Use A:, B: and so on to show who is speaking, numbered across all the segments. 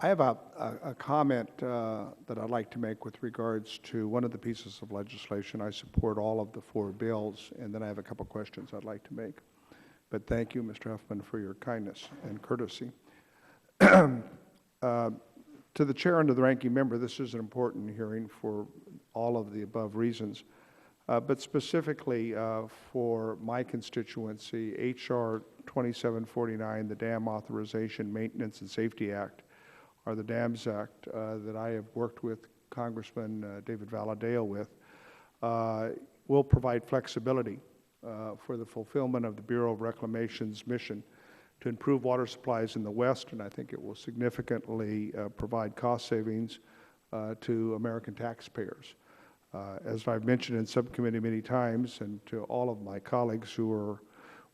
A: I have a comment that I'd like to make with regards to one of the pieces of legislation. I support all of the 4 bills, and then I have a couple questions I'd like to make. But thank you, Mr. Huffman, for your kindness and courtesy. To the chair and to the ranking member, this is an important hearing for all of the above reasons. But specifically for my constituency, H.R. 2749, the Dam Authorization, Maintenance, and Safety Act, or the Dams Act, that I have worked with Congressman David Valadao with, will provide flexibility for the fulfillment of the Bureau of Reclamation's mission to improve water supplies in the West, and I think it will significantly provide cost savings to American taxpayers. As I've mentioned in subcommittee many times, and to all of my colleagues who are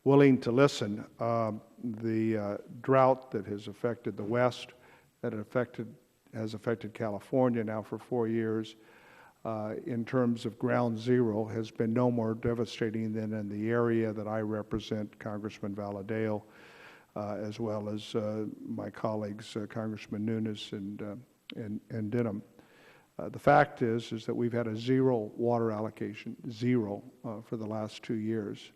A: willing to listen, the drought that has affected the West, that has affected California now for 4 years, in terms of ground zero, has been no more devastating than in the area that I represent, Congressman Valadao, as well as my colleagues, Congressman Nunes and Denham. The fact is that we've had a zero water allocation, for the last 2 years.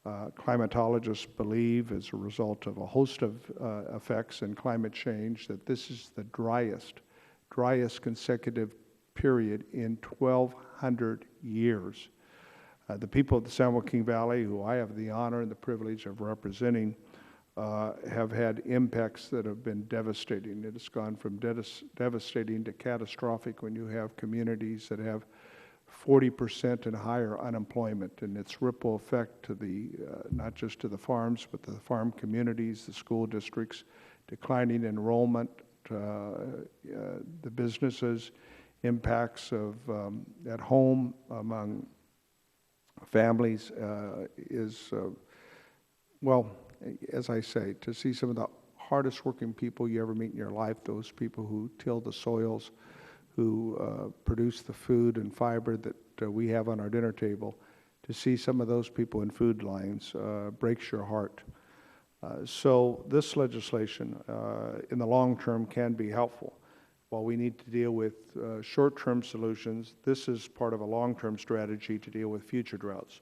A: Climatologists believe, as a result of a host of effects in climate change, that this is the driest consecutive period in 1,200 years. The people of the San Joaquin Valley, who I have the honor and the privilege of representing, have had impacts that have been devastating. It has gone from devastating to catastrophic when you have communities that have 40% and higher unemployment, and its ripple effect to the not just to the farms, but the farm communities, the school districts, declining enrollment, the businesses, impacts of at home among families is, well, as I say, to see some of the hardest working people you ever meet in your life, those people who till the soils, who produce the food and fiber that we have on our dinner table, to see some of those people in food lines breaks your heart. So this legislation in the long term can be helpful. While we need to deal with short-term solutions, this is part of a long-term strategy to deal with future droughts.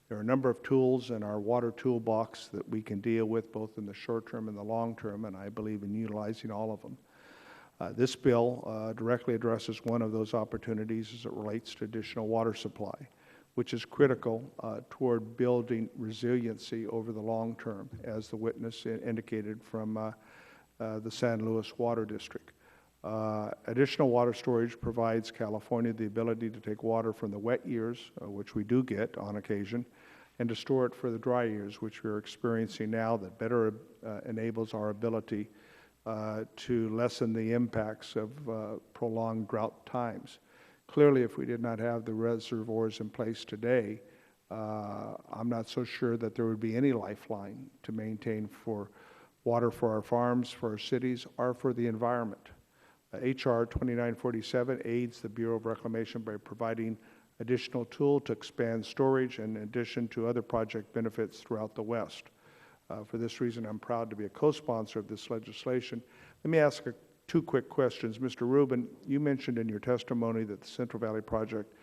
A: There are a number of tools in our water toolbox that we can deal with both in the short term and the long term, and I believe in utilizing all of them. This bill directly addresses one of those opportunities as it relates to additional water supply, which is critical toward building resiliency over the long term, as the witness indicated from the San Luis Water District. Additional water storage provides California the ability to take water from the wet years, which we do get on occasion, and to store it for the dry years, which we're experiencing now, that better enables our ability to lessen the impacts of prolonged drought times. Clearly, if we did not have the reservoirs in place today, I'm not so sure that there would be any lifeline to maintain for water for our farms, for our cities, or for the environment. H.R. 2947 aids the Bureau of Reclamation by providing additional tool to expand storage in addition to other project benefits throughout the West. For this reason, I'm proud to be a co-sponsor of this legislation. Let me ask 2 quick questions. Mr. Rubin, you mentioned in your testimony that the Central Valley Project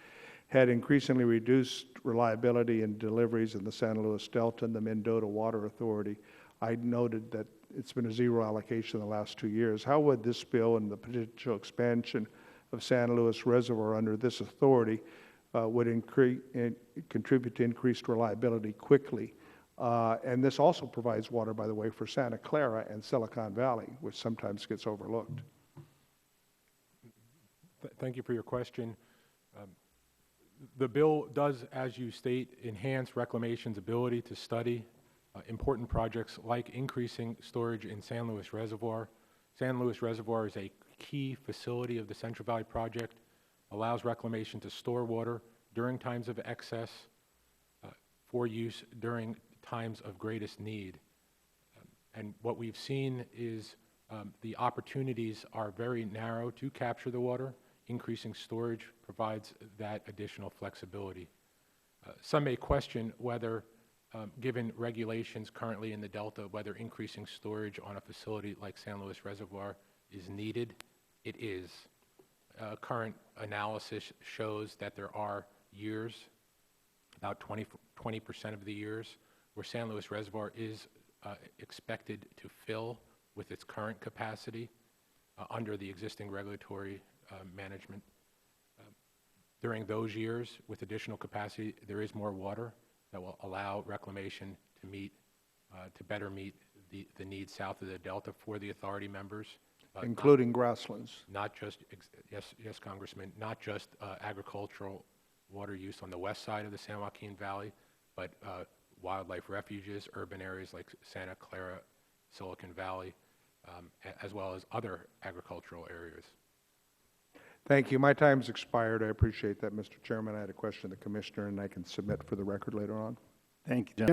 A: had increasingly reduced reliability in deliveries in the San Luis Delta and the Mendota Water Authority. I noted that it's been a zero allocation in the last 2 years. How would this bill and the potential expansion of San Luis Reservoir under this authority would contribute to increased reliability quickly? And this also provides water, by the way, for Santa Clara and Silicon Valley, which sometimes gets overlooked.
B: Thank you for your question. The bill does, as you state, enhance Reclamation's ability to study important projects like increasing storage in San Luis Reservoir. San Luis Reservoir is a key facility of the Central Valley Project, allows Reclamation to store water during times of excess for use during times of greatest need. And what we've seen is the opportunities are very narrow to capture the water. Increasing storage provides that additional flexibility. Some may question whether, given regulations currently in the Delta, whether increasing storage on a facility like San Luis Reservoir is needed, it is. Current analysis shows that there are years, about 20% of the years, where San Luis Reservoir is expected to fill with its current capacity under the existing regulatory management. During those years, with additional capacity, there is more water that will allow reclamation to better meet the needs south of the Delta for the authority members.
A: Including grasslands.
B: Not just, yes, Congressman, not just agricultural water use on the west side of the San Joaquin Valley, but wildlife refuges, urban areas like Santa Clara, Silicon Valley, as well as other agricultural areas.
A: Thank you. My time's expired. I appreciate that, Mr. Chairman. I had a question of the Commissioner, and I can submit for the record later on.
C: Thank you, General.